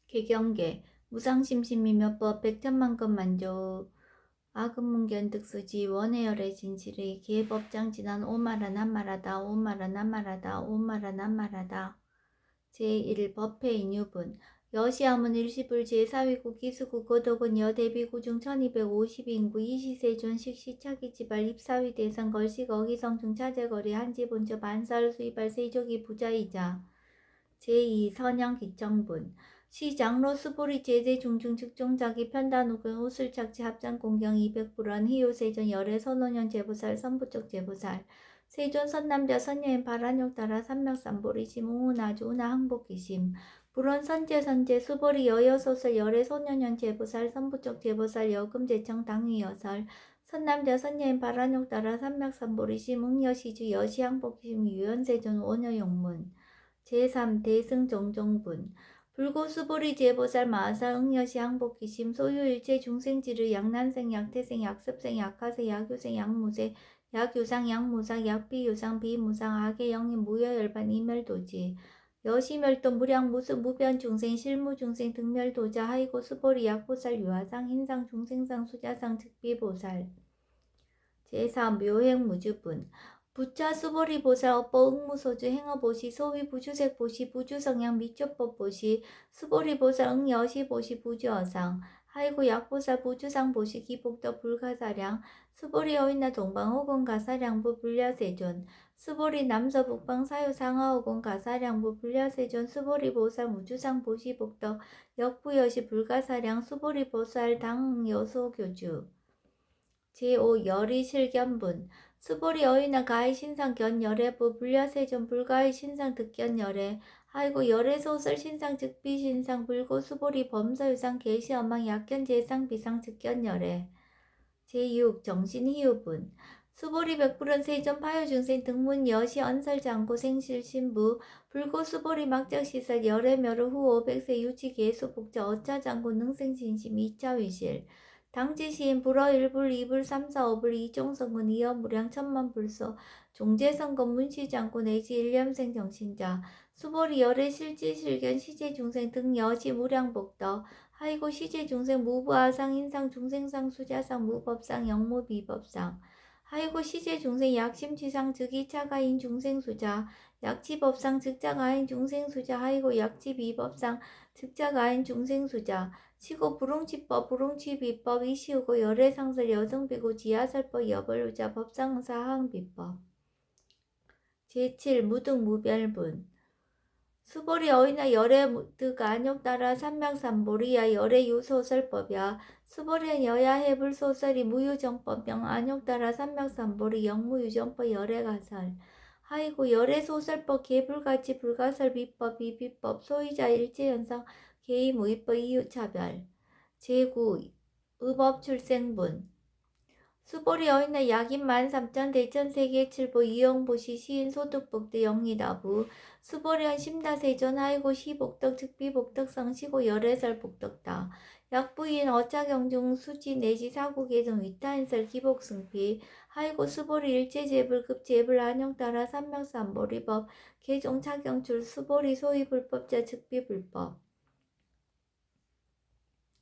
개경계 무상심심이며법 백천만건 만조 아금문견득수지 원해열의 진실의 계법장진한 오마라 남마라다 오마라 남마라다 오마라 남마라다 제1 법회인유분 여시하문 일시불 제4위국 기수국 고독은 여대비구 중 1250인구 이시세존 식시차기지발 입사위 대상 걸식 어기성중 차제거리 한지본처 반사를 수입할 세족이 부자이자 제2 선영기청분 시장로 수보리 제대 중중 측종자기 편단우근 우술착지 합장 공경 200불원 희요세존 열애 선원년 제보살 선부쪽 제보살 세존 선남자 선여인 바란욕 따라 삼맥삼보리심 웅운아주 운하 항복기심 불원 선제 수보리 여여소설 열애 소년년 제보살 선부쪽 제보살 여금제청 당위여설 선남자 선여인 바란욕 따라 삼맥삼보리심 웅여시주 여시항복기심 유연세존 원여용문 제3 대승정정분 불고수보리 제보살 마하살 응여시 항복기심 소유일체 중생지르 양난생 약태생 약습생 약하세 약유생 약무세 약유상 약무상 약비유상 비무상 악의 영인 무여열반 이멸도지 여시멸도 무량무수 무변중생 실무중생 등멸도자 하이고 수보리 약보살 유화상 인상 중생상 수자상 즉비보살 제3 묘행무주분 부차 수보리 보살 업보 응무소주 행어보시 소위 부주색 보시 부주성향 미초법 보시 수보리 보살 응여시 보시 부주어상 하이고 약보살 부주상 보시 기복도 불가사량 수보리 어인나 동방 호공 가사량부 불려세존 수보리 남서 북방 사유 상하호공 가사량부 불려세존 수보리 보살 무주상 보시 복도 역부여시 불가사량 수보리 보살 당응 여소교주 제5 열이 실견분 수보리 어이나 가히 신상 견열애부 불려세존 불가히 신상 득견열애 하이고 열애소설 신상 즉비 신상 불고 수보리 범서유상 계시엄망 약견 제상 비상 즉견열애 제6 정신희유분 수보리 백불원 세존 파요중생 등문 여시 언설장고 생실 신부 불고 수보리 막적시설 열애멸우 후 500세 유치 계수 복자 어차장고 능생신심 2차 위실 당지시인 불어 1불 2불 3, 4, 5불 이종성군 이어무량 천만불소 종제성건 문시장군 내지 일념생 정신자 수보리 열애 실지실견 시제중생 등 여시 무량복더 하이고 시제중생 무부하상 인상 중생상 수자상 무법상 영무비법상 하이고 시제중생 약심치상 즉이차가인 중생수자 약치법상 즉자가인 중생수자 하이고 약치비법상 즉자가인 중생수자 시고 불응치법 불응치비법 이시우고 열애상설 여성비고 지하설법 여벌우자 법상사항비법 제7 무등무별분 수보리 어이나 열애득 안욕 따라 삼명삼보리야 열애유소설법이야 수보리는 여야 해불소설이 무유정법명 안욕 따라 삼명삼보리 영무유정법 열애가설 하이고 열애소설법 개불가치 불가설 비법 비비법 소유자 일제현상 개의무위법 이유차별 제9 의법출생분 수보리 어인나 약인 13,000 대천세계칠보 이영보시 시인 소득복대 영리다부 수보리언 심다세존 하이고 시복덕 즉비복덕 성시고 열애설 복덕다 약부인 어차경중 수지 내지 사구계정 위타인설 기복승피 하이고 수보리 일체제불급 제불 안용 따라 삼명삼보리법 개종 차경출 수보리 소위불법자 즉비불법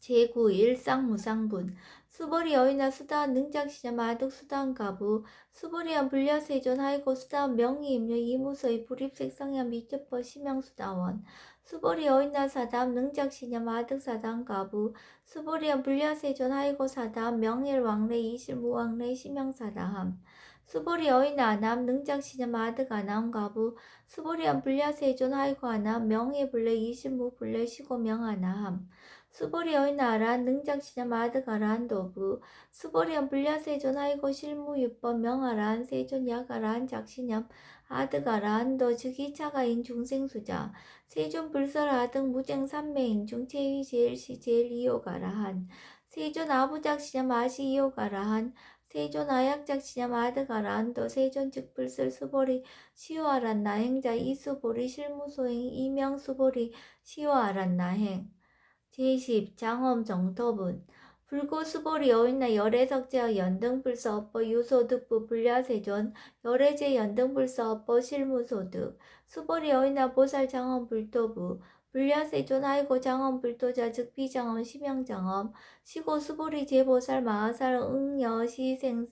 제9 일상무상분 수보리 어이나 수다원 능작시점 아득 수다원 가부 수보리한 불려세존 하이고 수다원 명의임료 이무소의 불입색성현 미첩법 심형수다원 수보리 어이나 사다원 능작시점 아득 사다원 가부 수보리한 불려세존 하이고 사다원 명일왕래 이실무왕래 심형사다함 수보리 어이나 아남 능작시점 아득 아나온 가부 수보리한 불려세존 하이고 아남 명의불래 이실무불래 시고명아나함 수보리 어이나 아란 능작시점 아득 아란 도부 수보리한 불려세존 하이고 실무유법 명아란 세존 약아란 작신염 아득 아란 도 즉이차가인 중생수자 세존 불설 아득 무쟁 삼매인 중 체위 제일시 제일 이요가라한 세존 아부작시점 아시 이요가라한 세존 아약작시점 아득 아란 도 세존 즉불설 수보리 시오아란 나행자 이수보리 실무소행 이명수보리 시오아란 나행 제10 장엄 정토분 불고수보리 어인나 열애석제와 연등불서 업보 유소득부 불야세존 열애제 연등불서 업보 실무소득 수보리 어인나 보살 장엄 불토부 불야세존 하이고 장엄 불도자 즉 비장엄 심양장엄 시고 수보리 제보살 마하살 응여시생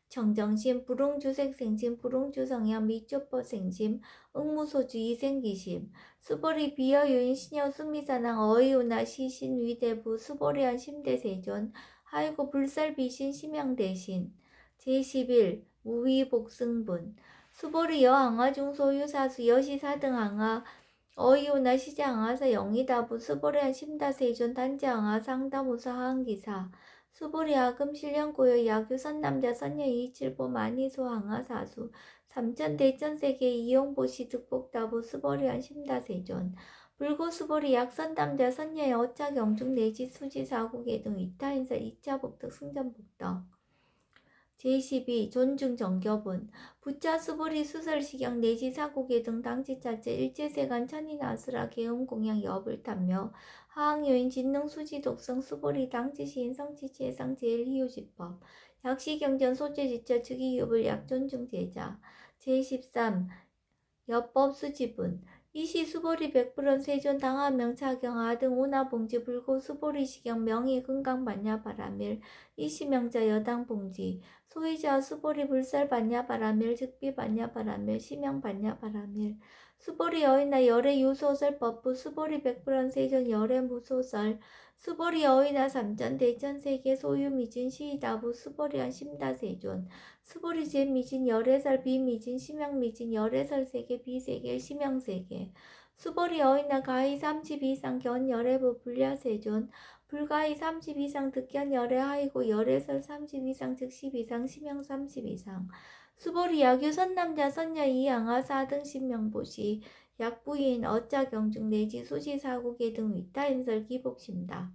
정정심 불응주색생심 불응주성향 미쪼퍼생심 응무소주 이생기심 수보리 비여유인 신여 수미사낭 어이우나 시신 위대부 수보리한 심대세존 하이고 불살비신 심양대신 제11 무위복승분 수보리 여항아중 소유사수 여시사등항아 어이오나 시장항아사 영이다부 수보리한 심다세존 단지항아 상다무사 하항기사 수보리 아금 실령고요 야규선 남자 선녀 이칠보 만이소 항아사수 삼천 대천세계 이용보시 득복다부 수보리한 심다세존 불고 수보리 약선 남자 선녀의 어차 경중 내지 수지 사국의 등 이타인사 이차복덕 승전복덕 제12 존중 정교분 부차 수보리 수설시경 내지 사국의 등 당지자체 일제세간 천인아수라 개음공양 여불탐묘 하항요인 진능 수지 독성 수보리 당지시인 성지치해상 제일희유지법 약시경전 소재지처 즉이유불 약존중 제자 제13 여법수지분 이시 수보리 백불원 세존 당하명 차경 아등 오나봉지 불고 수보리 시경 명의 금강 반야 바라밀 이시명자 여당 봉지 소이자 수보리 불살 반야 바라밀 즉비 반야 바라밀 시명 반야 바라밀 수보리 여인나 열애 유소설 법부 수보리 백불원 세존 열애 무소설 수보리 여인나 삼전 대천 세계 소유 미진 시이다부 수보리한 심다세존 수보리 제미진 열애설 비미진 심양미진 열애설 세계 비세계 심양세계 수보리 어인나 가히 30 이상 견 열애부 불야세존 불가히 30 이상 득견 열애 하이고 열애설 30 이상 즉 10 이상 심양 30 이상 수보리 야규 선남자 선녀 이양아 사등 신명보시 약부인 어짜 경중 내지 수지 사국의 등 위타인설 기복심다.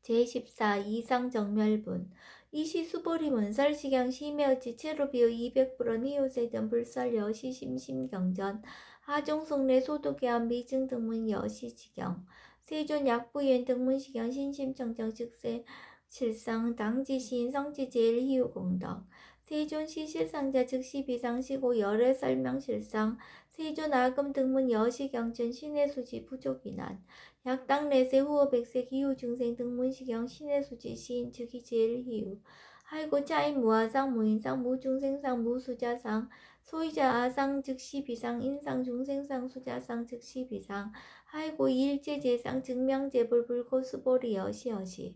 제14 이상정멸분 이시 수보리 문설시경 심해어치 채로 비어 200불원 희요세전 불설 여시 심심경전 하종송내 소독계한 미증 등문 여시지경 세존 약부연 등문시경 신심청정 즉세 실상 당지시인 성지제일 희유공덕 세존 시실상자 즉시 비상시고 열애 설명실상 세존 아금 등문 여시경전 신해수지 부족이난 약당 내세 후어 백색 이후 중생 등문시경 신의 수지 시인 즉이 제일 희유 하이고 차인 무아상 무인상 무중생상 무수자상 소이자 아상 즉시 비상 인상 중생상 수자상 즉시 비상 하이고 일제제상 증명제불 불고 수보리 여시여시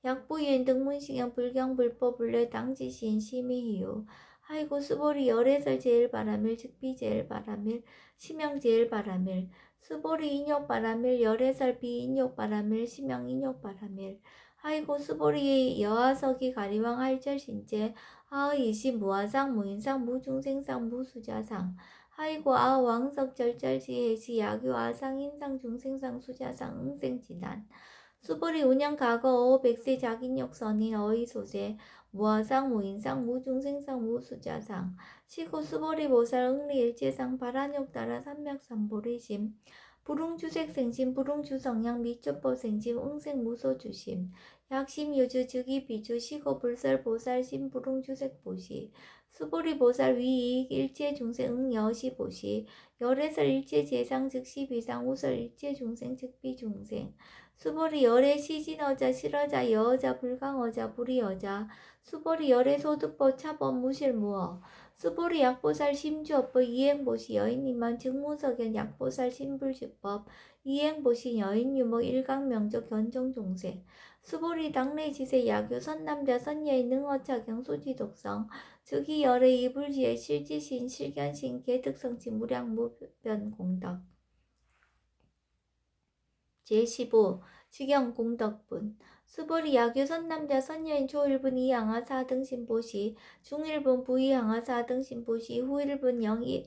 약부인 등문시경 불경 불법 불례 당지시인 심의희유 하이고 수보리 열애설 제일 바라밀 즉비 제일 바라밀 심영 제일 바라밀 수보리 인욕바라밀 열애설 비인욕바라밀 심양 인욕바라밀 하이고 수보리 여하석이 가리왕 할절신제 하의이시 무아상 무인상 무중생상 무수자상 하이고 아왕석 절절지해시 야규 아상 인상 중생상 수자상 응생지난 수보리 운영 과거 어 백세 자긴욕 선인 어이소재 무아상 무인상 무중생상 무수자상 시고 수보리 보살 응리일제상 발한욕 따라 삼맥삼보리심 불응주색생심 불응주성향 미초법생심 응생무소주심 약심유주 즉이 비주 시고 불설 보살 심불응주색보시 수보리 보살 위이익 일체중생 응여시보시 열애설 일체재상 즉시 비상 우설 일체중생 즉비중생 수보리 열애 시진어자 실어자 여어자 불강어자 불이어자 수보리 열애 소득법 차법 무실무어 수보리 약보살 심주업법 이행보시 여인님만 즉무석연 약보살 심불주법 이행보시 여인유목 일강명적 견종종생 수보리 당내지세 야교 선남자 선녀의 능어차경 소지독성 즉이 열애 이불지의 실지신 실견신 개특성치 무량무변공덕 제15 직영공덕분 수보리 야규 선남자 선녀인 초일분 이항아 사등신보시 중일분 부이항아 사등신보시 후일분 영이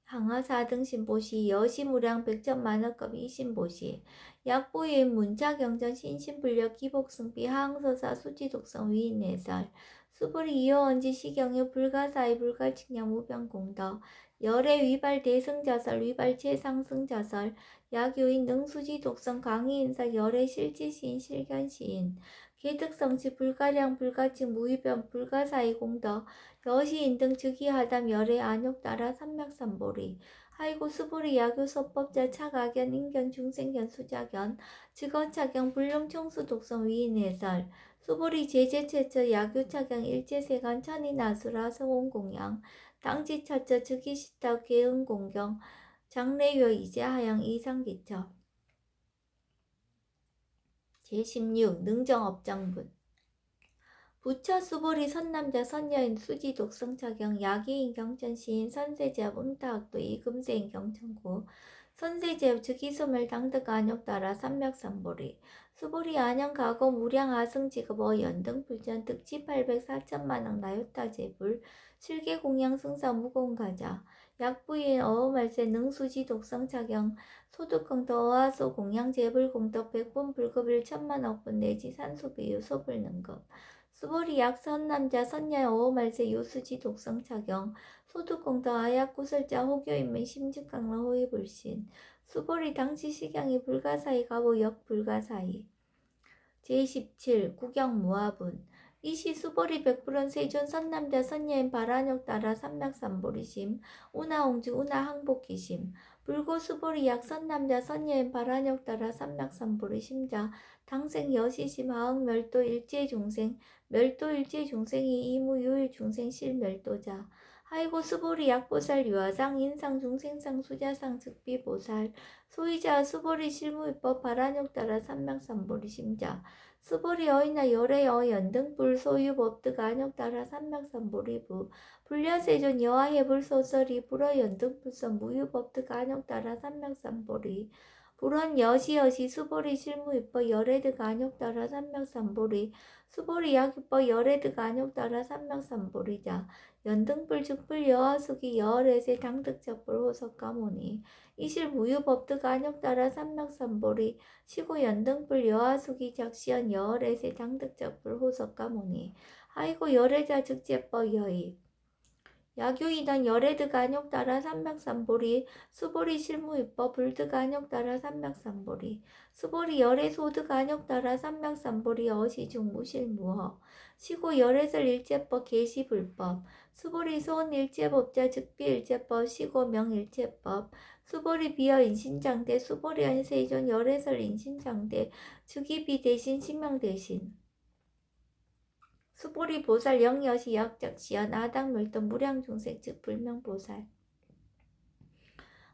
항아 사등신보시 여시무량 백천만원급 이신보시 약보인 문자경전 신신불력 기복승비 하항서사 수지독성 위인내설 수보리 이어언지 시경유 불가사의 불가칙량 무병공덕 열애 위발 대승자설 위발 최상승자설 약요인 능수지 독성 강의인사 열애 실지시인 실견시인 개특성치 불가량 불가칙 무위변 불가사의 공덕 여시인 등 즉위하담 열애 안욕 따라 삼맥삼보리 하이고 수보리 야교 소법자 차가견 인견 중생견 수자견 직언차경 불룡청수 독성 위인해설 수보리 제제체처 야교차경 일제세간 천인아수라 서원공양 당지차처 즉위시타 계은공경 장래요 이제하양 이상기처 제16 능정업장분 부처 수보리 선남자 선여인 수지 독성차경 야기인 경천시인 선세제압 응타학도 이금세인 경천구 선세제압 즉이소멸 당득 안욕따라 삼맥삼보리 수보리 안양 가고 무량 아승지급 어연등 불전 득지 800 4천만왕 나요타제불 실계 공양 승사 무공가자 약부인 어음알세 능수지 독성차경 소득공덕 어하소 공양 제불공덕 100분 불급 1천만억분 내지 산수비유 소불능급 수보리 약선남자 선녀 오호말세 요수지 독성차경 소득공덕 아약구설자 호교인문 심직강러 호위불신 수보리 당시시경이 불가사의 가보 역불가사의 제17 구경무화분 이시 수보리 백불원 세존 선남자 선녀인 바란욕 따라 삼맥삼보리심 운하옹주 운하항복기심 불고 수보리 약선남자 선녀인 바란욕 따라 삼맥삼보리심자 당생 여시심 하흥멸도 일제중생 멸도 일제중생이 이무유일중생 실멸도자 하이고 수보리 약보살 유화상 인상중생상 수자상 즉비보살 소이자 수보리 실무위법 바란욕 따라 삼맥삼보리심자 수보리 어이나 열의 어연등불 소유법득 안욕 따라 삼맥삼보리부 불려세존 여하해불 소설이 불어연등불선 무유법득 안욕 따라 삼맥삼보리 불원 여시여시 수보리 실무위법 열애득 안욕 따라 삼맥삼보리 수보리 약위법 열애득 안욕 따라 삼맥삼보리자 연등불 즉불 여하수기 여월에세 당득작불 호석가모니 이실 무유법득 안욕 따라 삼맥삼보리 시고 연등불 여하수기 작시연 여월에세 당득작불 호석가모니 하이고 열애자 즉제법 여의 야교이단 열애득 안욕 따라 삼맥삼보리 수보리 실무위법 불득 안욕 따라 삼맥삼보리 수보리 열애소득 안욕 따라 삼맥삼보리 어시중 무실무허 시고 열애설 일제법 계시불법 수보리 소원 일제법자 즉비 일제법 시고 명일제법 수보리 비어 인신장대 수보리 연세이존 열애설 인신장대 즉위비 대신 신명 대신 수보리 보살 영여시 약작시연 아당멸도 무량중생 즉 불명보살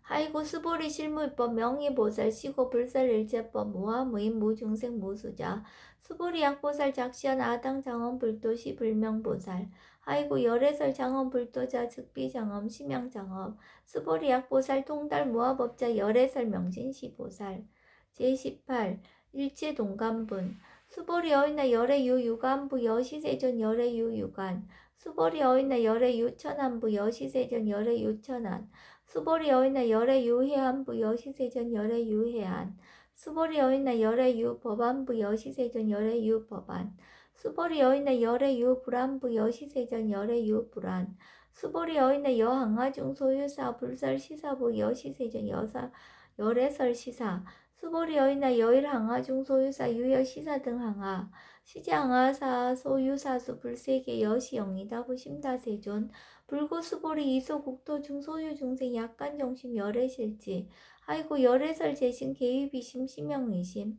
하이고 수보리 실무위법 명의보살 시고 불살일제법 무하무인 무중생 무수자 수보리 약보살 작시연 아당장엄불도시 불명보살 하이고 열애설 장엄불도자 즉비장엄 심양장엄 수보리 약보살 통달 무하법자 열애설 명진시보살 제18 일체동감분 수보리 어이나 열애유 유간부 여시세존 열애유 유간 수보리 어이나 열애유 천안부 여시세존 열애유 천안 수보리 어이나 열애유 해안부 여시세존 열애유 해안 수보리 어이나 열애유 법안부 여시세존 열애유 법안 수보리 어이나 열애유 불안부 여시세존 열애유 불안 수보리 어이나 여항아중 소유사 불설 시사부 여시세존 여사 열애설 시사 수보리 어이나 여일항아중 소유사 유여시사 등 항아 시제항아사 소유사수 불세계 여시영이다 부심다세존 불고수보리 이소국토중 소유중생 약간정심 열애실지 아이고 열애설 재신 개위비심 심영의심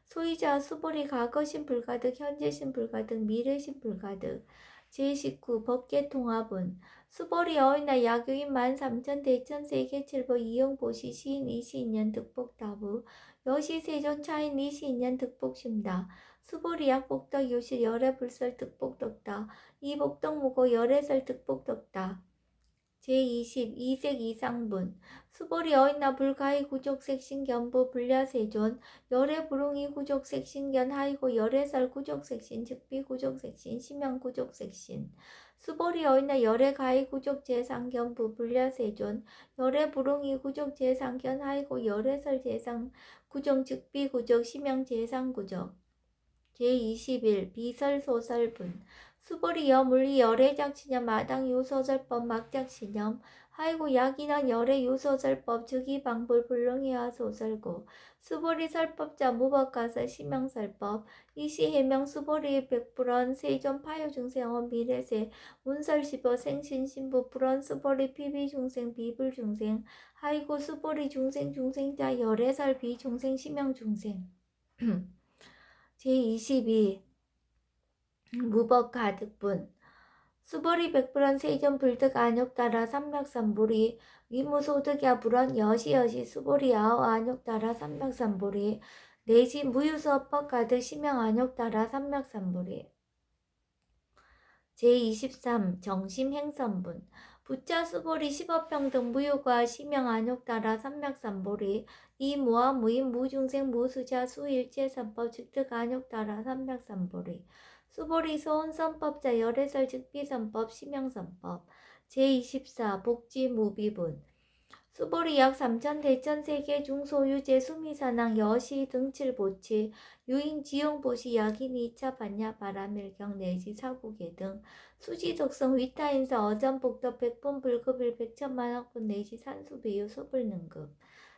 소이자 수보리 과거심 불가득 현재심 불가득 미래심 불가득 제19 법계통합은 수보리 어이나 야교인 13,000 대천 세계칠보 이용보시 시인 이시인년 득복다부 여시세존 차인 이시인년 득복심다 수보리 약복덕 요실 열애불설 득복덕다 이복덕무고 열애설 득복덕다 제20 이색 이상분 수보리 어이나 불가이 구족색 신견부 불야세존 열애 불웅이 구족색 신견 하이고 열애설 구족색신 즉비 구족색신 심형 구족색신 수보리 어이나 열애 가이 구족 재상견부 불야세존 열애 불웅이 구족 재상견 하이고 열애설 재상 구족 즉비 구족 심형 재상 구족 제21 비설소설분 수보리 여물리 열애작신념 마당 요소설법 막작신념 하이고 약이나 열의 유소설법 즉이방불 불능이와 소설고 수보리 설법자 무법가설 심양설법 이시해명 수보리 백불원 세존 파요중생원 미래세 문설시보 생신신부 불원 수보리 피비중생 비불중생 하이고 수보리 중생자 열애설 비중생 심양중생 제22 무법가득분 수보리 백불원 세존 불득 안욕따라 삼맥삼보리 위무소득야 불원 여시여시 수보리 아오 안욕따라 삼맥삼보리 내시 무유수업법 가득 심양 안욕따라 삼맥삼보리 제23 정심행선분 부자 수보리 십업평등 무효과 심양 안욕따라 삼맥삼보리 이무와 무인 무중생 무수자 수일체선법 즉득 안욕따라 삼맥삼보리 수보리 소원선법자 열애설 즉비선법 심양선법 제24 복지무비분 수보리 약 3천 대천 세계 중소유재 수미사낭 여시 등칠보치 유인 지용보시 약인 2차 반야 바라밀경 내지 사국계 등 수지독성 위타인사 어전복덕 백분 불급일 백천만학분 내지 산수비유 소불능급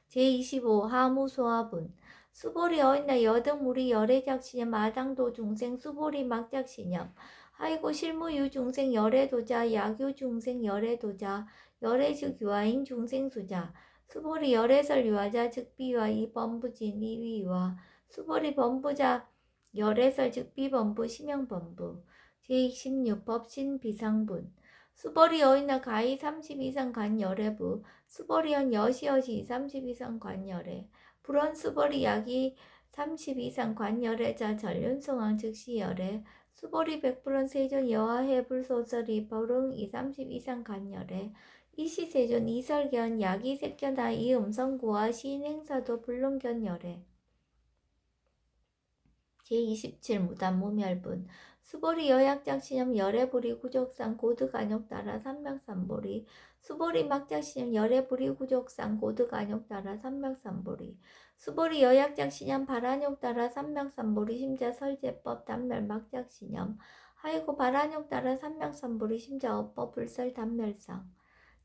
제25 하무소화분 수보리 어인나 여등무리 열애작신염 아당도 중생 수보리 막작신염 하이고 실무유 중생 열애도자 약유 중생 열애도자 열애즉 유아인 중생수자 수보리 열애설 유아자 즉비와 이범부진 이위와 수보리 범부자 열애설 즉비범부 심형범부 제26 법신 비상분 수보리 여인나 가히 30 이상 관열애부 수보리연 여시여시 30 이상 관열애 불원 수보리 약이 30 이상 관열애자 전륜성왕 즉시열애 수보리 백불원 세존 여하해 불소설이 벌응 30 이상 관열애 이시세존 이설견 약이색견다 이음성구와 시인행사도 불능견열애 제27 무단무멸분 수보리 여약작신염 열애불이 구족상 고득안욕따라 삼맥삼보리 수보리 막작신염 열애불이 구족상 고득안욕따라 삼맥삼보리 수보리 여약작신염 발안욕따라 삼맥삼보리 심자 설제법 단멸 막작신염 하이고 발안욕따라 삼맥삼보리 심자 어법 불설 단멸상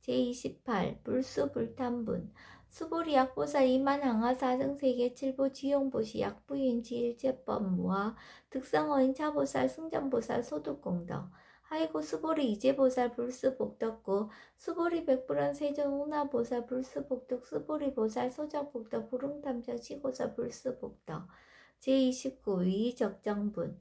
제28 불수불탄분 수보리 약보사 이만항하 사승세계 칠보 지용보시 약부인지 일제법 무화 득성어인 차보살 승전보살 소득공덕 하이고 수보리 이제보살 불수복덕고 수보리 백불원 세존 운하보살 불수복덕 수보리 보살 소작복덕 부릉탐정 시고사 불수복덕 제29 위적정분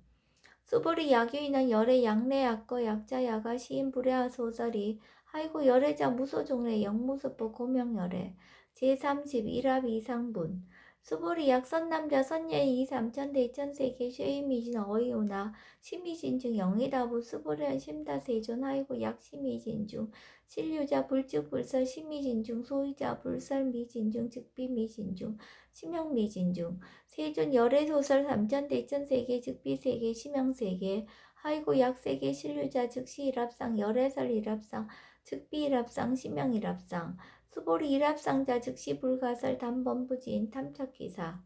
수보리 약유인은 열의 양내 약거 약자 야가 시인 불야하 소설이 하이고 열애자 무소종래 영무소법 고명열애 제30 일합 이상분 수보리 약 선남자 선여인 이삼천 대천세계 쉐이미진 어이오나 심의진 중 영이다부 수보리한 심다세존 하이고 약 심의진 중 신류자 불즉 불설 심의진 중 소유자 불설 미진 중 즉비 미진 중 심형 미진 중 세존 열애소설 삼천 대천세계 즉비세계 심형세계 하이고 약세계 신류자 즉시 일합상 열애설 일합상 즉비 일합상 심형 일합상 수보리 일합상자 즉시 불가설 단범부지인 탐착기사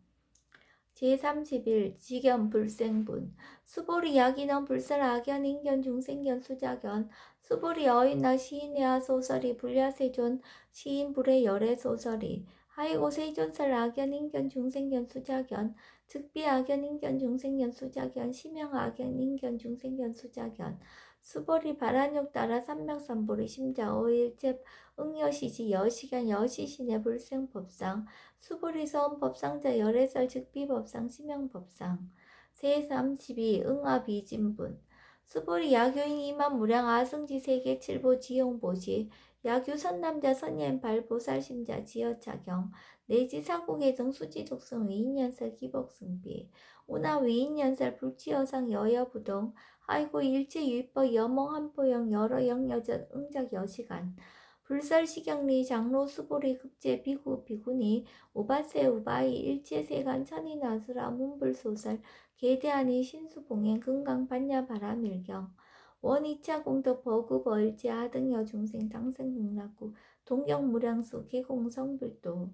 제31 지견 불생분 수보리 약인원 불설 악견 인견 중생견 수자견 수보리 어인나 시인애하 소설이 불야세존 시인 불의 열애 소설이 하이고 세존설 악견 인견 중생견 수자견 즉비 악견 인견 중생견 수자견 심형 악견 인견 중생견 수자견 수보리 발안욕 따라 삼맥삼보리 심자 어일제 응여시지 여시견 여시신의 불생법상 수보리 서원법상자 열애설 즉비법상 심형법상 세32 응아비진분 수보리 야교인 이만 무량 아승지 세계 칠보 지용보시 야규 선남자 선예인 발보살심자 지여차경 내지 사국의 등 수지독성 위인연설 기복승비 운하 위인연설 불치여상 여여부동 하이고 일체유입법 여몽 한포영 여러 영여전 응작 여시간 불설시경리 장로 수보리 급제 비구 비구니 우바세 우바이 일체세간 천이나수라 문불소설 계대하니 신수봉행 금강 반야 바라밀경 원이차 공덕 버구 벌제 하등 여중생 당생극락구 동경무량수 계공성불도